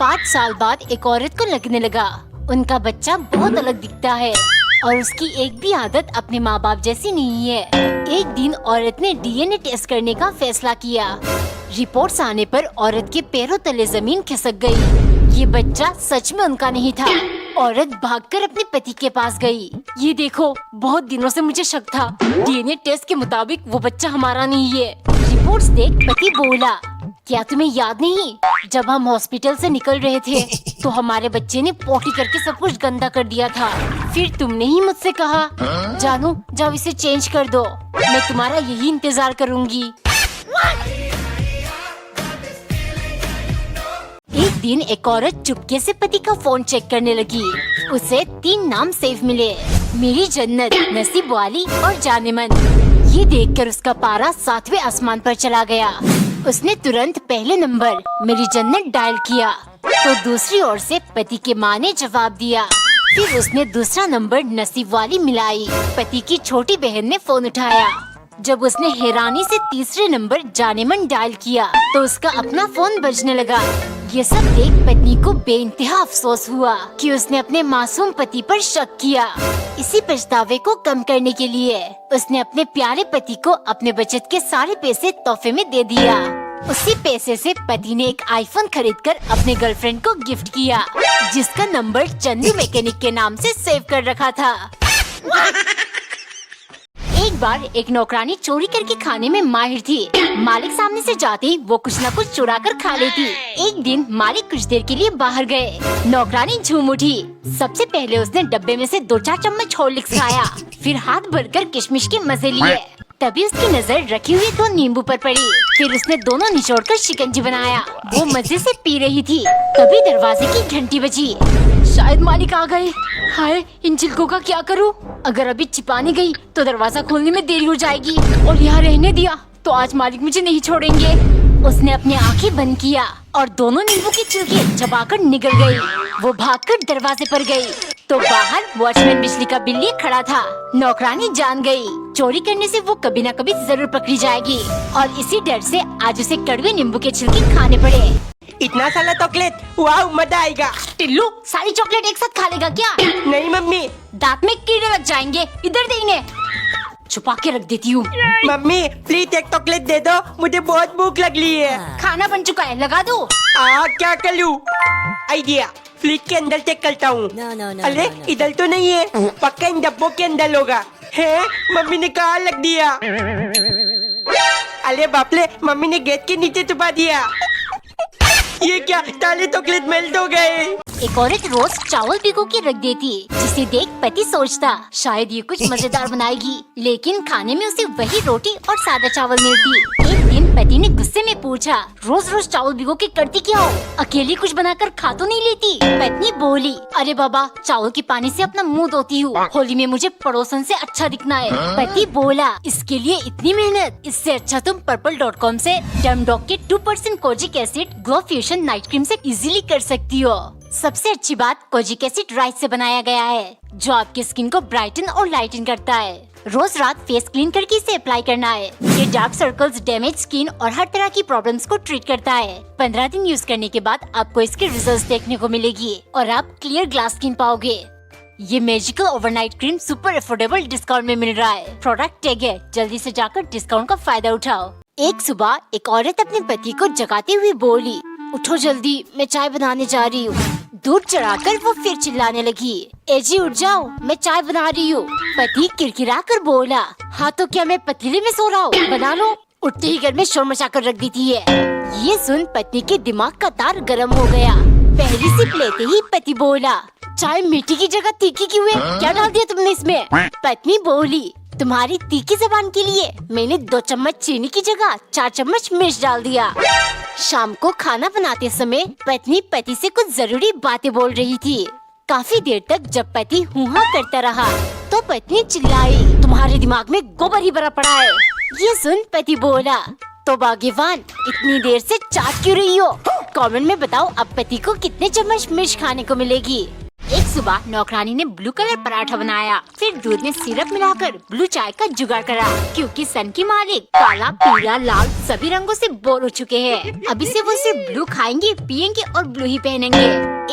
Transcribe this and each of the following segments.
5 साल बाद एक औरत को लगने लगा उनका बच्चा बहुत अलग दिखता है और उसकी एक भी आदत अपने माँ बाप जैसी नहीं है। एक दिन औरत ने डीएनए टेस्ट करने का फैसला किया। रिपोर्ट्स आने पर औरत के पैरों तले जमीन खिसक गई। ये बच्चा सच में उनका नहीं था। औरत भागकर अपने पति के पास गई। ये देखो, बहुत दिनों से मुझे शक था, डीएनए टेस्ट के मुताबिक वो बच्चा हमारा नहीं है। रिपोर्ट्स देख पति बोला, क्या तुम्हें याद नहीं, जब हम हॉस्पिटल से निकल रहे थे तो हमारे बच्चे ने पोटी करके सब कुछ गंदा कर दिया था। फिर तुमने ही मुझसे कहा, जानू जाओ इसे चेंज कर दो, मैं तुम्हारा यही इंतजार करूंगी। एक दिन एक औरत चुपके से पति का फोन चेक करने लगी। उसे 3 नाम सेव मिले, मेरी जन्नत, नसीब वाली और जानेमन। ये देखकर उसका पारा 7वें आसमान पर चला गया। उसने तुरंत पहले नंबर मेरी जन्नत डायल किया तो दूसरी ओर से पति के माँ ने जवाब दिया। फिर उसने दूसरा नंबर नसीब वाली मिलाई। पति की छोटी बहन ने फोन उठाया। जब उसने हैरानी से तीसरे नंबर जानेमन डायल किया तो उसका अपना फोन बजने लगा। ये सब देख पत्नी को बेइंतहा अफसोस हुआ कि उसने अपने मासूम पति पर शक किया। इसी पछतावे को कम करने के लिए उसने अपने प्यारे पति को अपने बचत के सारे पैसे तोहफे में दे दिया। उसी पैसे से पति ने एक आईफोन खरीदकर अपने गर्लफ्रेंड को गिफ्ट किया, जिसका नंबर चंदू मैकेनिक के नाम से सेव कर रखा था। एक बार एक नौकरानी चोरी करके खाने में माहिर थी। मालिक सामने से जाते ही वो कुछ न कुछ चुरा कर खा लेती। एक दिन मालिक कुछ देर के लिए बाहर गए। नौकरानी झूम उठी। सबसे पहले उसने डब्बे में से 2-4 चम्मच हॉर्लिक्स खाया, फिर हाथ भरकर किशमिश के मजे लिए। तभी उसकी नजर रखी हुई 2 नींबू पर पड़ी। फिर उसने दोनों निचोड़कर शिकंजी बनाया। वो मजे से पी रही थी। तभी दरवाजे की घंटी बजी। शायद मालिक आ गए। हाय, इन छिलकों का क्या करूं? अगर अभी छिपाने गई तो दरवाजा खोलने में देरी हो जाएगी, और यहाँ रहने दिया तो आज मालिक मुझे नहीं छोड़ेंगे। उसने अपनी आंखें बंद किया और दोनों नींबू की छिलके चबाकर निकल गई। वो भागकर दरवाजे पर गई तो बाहर वॉचमैन बिजली का बिल लिए खड़ा था। नौकरानी जान गई, चोरी करने से वो कभी न कभी जरूर पकड़ी जाएगी, और इसी डर से आज उसे कड़वे नींबू के छिलके खाने पड़े। इतना सारा चॉकलेट, वाह मजा आएगा। टिल्लू, सारी चॉकलेट एक साथ खा लेगा क्या? नहीं मम्मी, दांत में कीड़े लग जाएंगे, इधर दे इन्हें। छुपा के रख देती हूँ। मम्मी प्लीज एक चॉकलेट दे दो, मुझे बहुत भूख लग रही है। खाना बन चुका है, लगा दो। क्या करूँ? आइडिया, फ्रिज के अंदर चेक करता हूँ। अरे इधर तो नहीं है, पक्का इन डब्बों के अंदर होगा। है, मम्मी ने कहाँ रख दिया? अरे बाप रे, मम्मी ने गेट के नीचे छुपा दिया। ये क्या, सारे चॉकलेट मेल्ट हो गए। एक औरत रोज चावल भिगो के रख देती, जिसे देख पति सोचता शायद ये कुछ मजेदार बनाएगी, लेकिन खाने में उसे वही रोटी और सादा चावल मिलती। एक दिन पति ने गुस्से में पूछा, रोज रोज चावल भिगो के करती क्या हो? अकेली कुछ बनाकर खा तो नहीं लेती? पत्नी बोली, अरे बाबा, चावल के पानी से अपना मुंह धोती हूँ, होली में मुझे पड़ोसन से अच्छा दिखना है। पति बोला, इसके लिए इतनी मेहनत? इससे अच्छा तुम purple.com से डर्मडॉक के 2% kojic acid glow fusion night cream से इजीली कर सकती हो। सबसे अच्छी बात, कोजिक एसिड राइस से बनाया गया है, जो आपकी स्किन को ब्राइटन और लाइटन करता है। रोज रात फेस क्लीन करके इसे अप्लाई करना है। ये डार्क सर्कल्स, डैमेज स्किन और हर तरह की प्रॉब्लम्स को ट्रीट करता है। 15 दिन यूज करने के बाद आपको इसके रिजल्ट्स देखने को मिलेगी और आप क्लियर ग्लास स्किन पाओगे। ये magical overnight cream super affordable discount में मिल रहा है। प्रोडक्ट टैग है, जल्दी से जाकर डिस्काउंट का फायदा उठाओ। एक सुबह एक औरत अपने पति को जगाते हुए बोली, उठो जल्दी, मैं चाय बनाने जा रही हूँ। दूध चढ़ाकर वो फिर चिल्लाने लगी, ए जी उठ जाओ, मैं चाय बना रही हूँ। पति किरकिरा कर बोला, हाँ तो क्या मैं पतीले में सो रहा हूँ, बना लो। उठते ही घर में शोर मचा कर रख देती है। ये सुन पत्नी के दिमाग का तार गर्म हो गया। पहली सिप लेते ही पति बोला, चाय मीठी की जगह तीखी क्यों है? क्या डाल दिया तुमने इसमें? पत्नी बोली, तुम्हारी तीखी जबान के लिए मैंने 2 चम्मच चीनी की जगह 4 चम्मच मिर्च डाल दिया। शाम को खाना बनाते समय पत्नी पति से कुछ जरूरी बातें बोल रही थी। काफी देर तक जब पति हुआ करता रहा तो पत्नी चिल्लाई, तुम्हारे दिमाग में गोबर ही भरा पड़ा है। ये सुन पति बोला, तो भाग्यवान, इतनी देर से चाट क्यों रही हो? कमेंट में बताओ अब पति को कितने चम्मच मिर्च खाने को मिलेगी। एक सुबह नौकरानी ने ब्लू कलर पराठा बनाया, फिर दूध में सिरप मिलाकर ब्लू चाय का जुगाड़ करा, क्योंकि सन की मालिक काला, पीला, लाल सभी रंगों से बोर हो चुके हैं। अभी से वो सिर्फ ब्लू खाएंगे, पियेंगे और ब्लू ही पहनेंगे।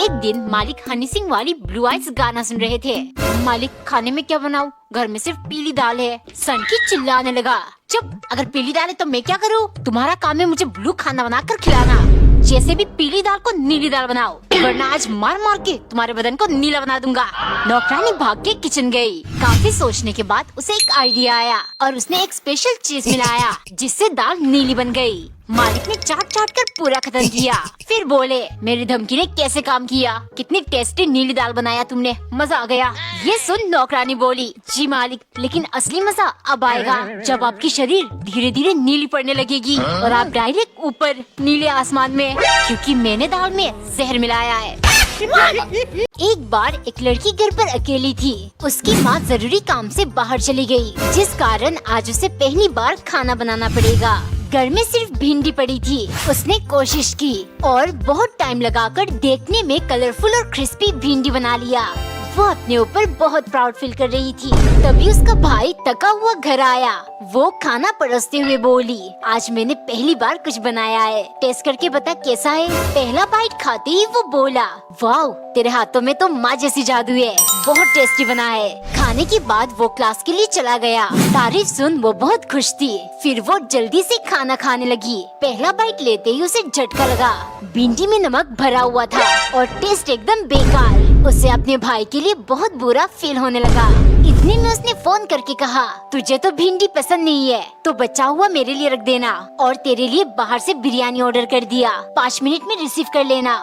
एक दिन मालिक हनी सिंह वाली ब्लू आइज गाना सुन रहे थे। मालिक, खाने में क्या बनाऊं? घर में सिर्फ पीली दाल है। सन की चिल्लाने लगा, चुप, अगर पीली दाल है तो मैं क्या करूं? तुम्हारा काम है मुझे ब्लू खाना बनाकर खिलाना। जैसे भी पीली दाल को नीली दाल बनाओ, वरना आज मार मार के तुम्हारे बदन को नीला बना दूंगा। नौकरानी भाग के किचन गई। काफी सोचने के बाद उसे एक आइडिया आया और उसने एक स्पेशल चीज मिलाया, जिससे दाल नीली बन गई। मालिक ने चाट चाट कर पूरा खत्म किया, फिर बोले, मेरी धमकी ने कैसे काम किया? कितनी टेस्टी नीली दाल बनाया तुमने, मजा आ गया। ये सुन नौकरानी बोली, जी मालिक, लेकिन असली मजा अब आएगा जब आपकी शरीर धीरे धीरे नीली पड़ने लगेगी और आप डायरेक्ट ऊपर नीले आसमान में, क्योंकि मैंने दाल में जहर मिलाया है। एक बार एक लड़की घर पर अकेली थी। उसकी माँ जरूरी काम से बाहर चली गई, जिस कारण आज उसे पहली बार खाना बनाना पड़ेगा। घर में सिर्फ भिंडी पड़ी थी। उसने कोशिश की और बहुत टाइम लगाकर देखने में कलरफुल और क्रिस्पी भिंडी बना लिया। वो अपने ऊपर बहुत प्राउड फील कर रही थी। तभी उसका भाई थका हुआ घर आया। वो खाना परोसते हुए बोली, आज मैंने पहली बार कुछ बनाया है, टेस्ट करके बता कैसा है। पहला बाइट खाते ही वो बोला, वाह, तेरे हाथों में तो माँ जैसी जादू है, बहुत टेस्टी बना है। खाने के बाद वो क्लास के लिए चला गया। तारीफ सुन वो बहुत खुश थी। फिर वो जल्दी से खाना खाने लगी। पहला बाइट लेते ही उसे झटका लगा। भिंडी में नमक भरा हुआ था और टेस्ट एकदम बेकार। उसे अपने भाई के लिए बहुत बुरा फील होने लगा। इतने में उसने फोन करके कहा, तुझे तो भिंडी पसंद नहीं है तो बचा हुआ मेरे लिए रख देना, और तेरे लिए बाहर से बिरयानी ऑर्डर कर दिया, 5 मिनट में रिसीव कर लेना।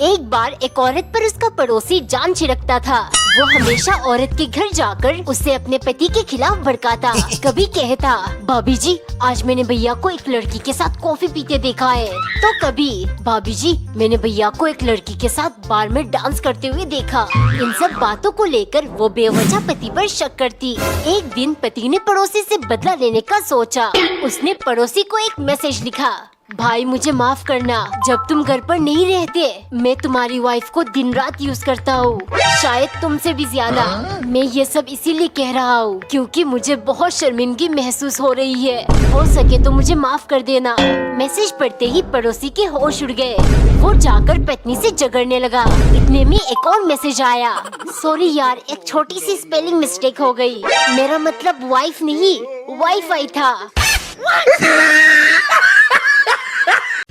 एक बार एक औरत पर उसका पड़ोसी जान छिड़कता था। वो हमेशा औरत के घर जाकर उसे अपने पति के खिलाफ भड़काता। कभी कहता, भाभी जी, आज मैंने भैया को एक लड़की के साथ कॉफी पीते देखा है, तो कभी, भाभी जी, मैंने भैया को एक लड़की के साथ बार में डांस करते हुए देखा। इन सब बातों को लेकर वो बेवजह पति पर शक करती। एक दिन पति ने पड़ोसी से बदला लेने का सोचा। उसने पड़ोसी को एक मैसेज लिखा, भाई मुझे माफ करना, जब तुम घर पर नहीं रहते मैं तुम्हारी वाइफ को दिन रात यूज करता हूँ, शायद तुमसे भी ज्यादा। मैं ये सब इसीलिए कह रहा हूँ क्योंकि मुझे बहुत शर्मिंदगी महसूस हो रही है, हो सके तो मुझे माफ कर देना। मैसेज पढ़ते ही पड़ोसी के होश उड़ गए। वो जाकर पत्नी से झगड़ने लगा। इतने में एक और मैसेज आया, सॉरी यार, एक छोटी सी स्पेलिंग मिस्टेक हो गई, मेरा मतलब वाइफ नहीं वाईफाई था।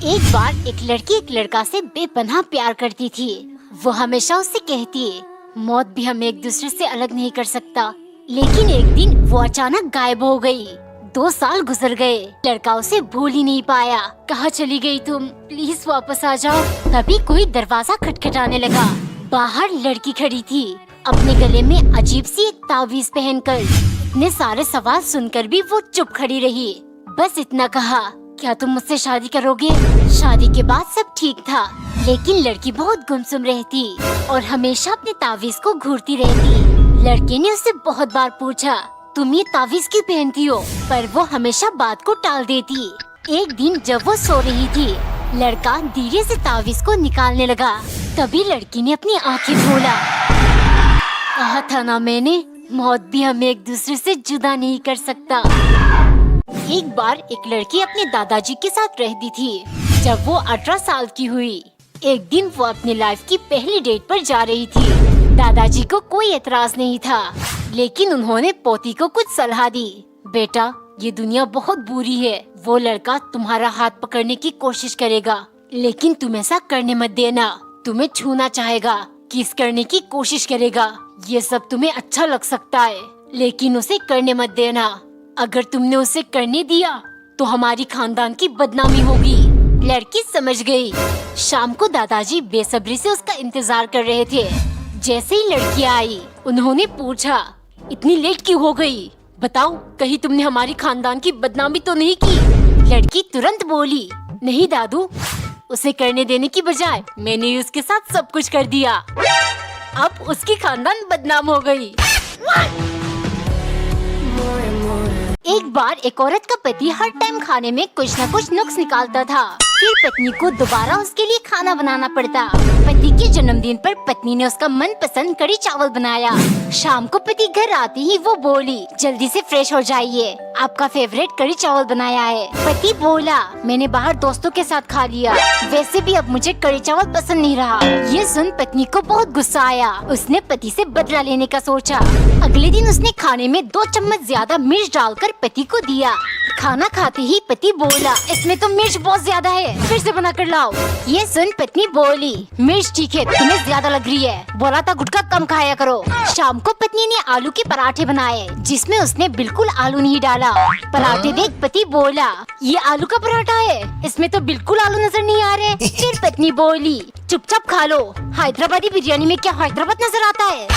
एक बार एक लड़की एक लड़का से बेपनाह प्यार करती थी। वो हमेशा उससे कहती है, मौत भी हमें एक दूसरे से अलग नहीं कर सकता। लेकिन एक दिन वो अचानक गायब हो गई। 2 साल गुजर गए, लड़का उसे भूल ही नहीं पाया। कहाँ चली गई तुम, प्लीज वापस आ जाओ। तभी कोई दरवाजा खटखटाने लगा। बाहर लड़की खड़ी थी, अपने गले में अजीब सी एक तावीज पहनकर। इतने सारे सवाल सुनकर भी वो चुप खड़ी रही। बस इतना कहा, क्या तुम मुझसे शादी करोगे? शादी के बाद सब ठीक था, लेकिन लड़की बहुत गुमसुम रहती और हमेशा अपने तावीज को घूरती रहती। लड़के ने उससे बहुत बार पूछा, तुम ये तावीज क्यों पहनती हो? पर वो हमेशा बात को टाल देती। एक दिन जब वो सो रही थी, लड़का धीरे से तावीज को निकालने लगा। तभी लड़की ने अपनी आंखें खोला। कहा था ना मैंने, मौत भी हमें एक दूसरे से जुदा नहीं कर सकता। एक बार एक लड़की अपने दादाजी के साथ रहती थी। जब वो 18 साल की हुई, एक दिन वो अपनी लाइफ की पहली डेट पर जा रही थी। दादाजी को कोई एतराज नहीं था, लेकिन उन्होंने पोती को कुछ सलाह दी। बेटा, ये दुनिया बहुत बुरी है। वो लड़का तुम्हारा हाथ पकड़ने की कोशिश करेगा, लेकिन तुम ऐसा करने मत देना। तुम्हें छूना चाहेगा, किस करने की कोशिश करेगा। ये सब तुम्हें अच्छा लग सकता है, लेकिन उसे करने मत देना। अगर तुमने उसे करने दिया तो हमारी खानदान की बदनामी होगी। लड़की समझ गई। शाम को दादाजी बेसब्री से उसका इंतजार कर रहे थे। जैसे ही लड़की आई, उन्होंने पूछा, इतनी लेट क्यों हो गई? बताओ, कहीं तुमने हमारी खानदान की बदनामी तो नहीं की? लड़की तुरंत बोली, नहीं दादू, उसे करने देने की बजाय मैंने उसके साथ सब कुछ कर दिया। अब उसकी खानदान बदनाम हो गई। एक बार एक औरत का पति हर टाइम खाने में कुछ न कुछ नुक्स निकालता था। फिर पत्नी को दोबारा उसके लिए खाना बनाना पड़ता। पति के जन्मदिन पर पत्नी ने उसका मनपसंद कढ़ी चावल बनाया। शाम को पति घर आते ही वो बोली, जल्दी से फ्रेश हो जाइए, आपका फेवरेट कढ़ी चावल बनाया है। पति बोला, मैंने बाहर दोस्तों के साथ खा लिया, वैसे भी अब मुझे कढ़ी चावल पसंद नहीं रहा। ये सुन पत्नी को बहुत गुस्सा आया। उसने पति से बदला लेने का सोचा। अगले दिन उसने खाने में 2 चम्मच ज्यादा मिर्च डालकर पति को दिया। खाना खाते ही पति बोला, इसमें तो मिर्च बहुत ज्यादा है, फिर से बना कर लाओ। ये सुन पत्नी बोली, मिर्च ठीक है, तुम्हें ज्यादा लग रही है, बोला था गुटखा कम खाया करो। शाम को पत्नी ने आलू के पराठे बनाए, जिसमें उसने बिल्कुल आलू नहीं डाला। पराठे देख पति बोला, ये आलू का पराठा है, इसमें तो बिल्कुल आलू नजर नहीं आ रहे। फिर पत्नी बोली, चुपचाप खा लो, हैदराबादी बिरयानी में क्या हैदराबाद नजर आता है।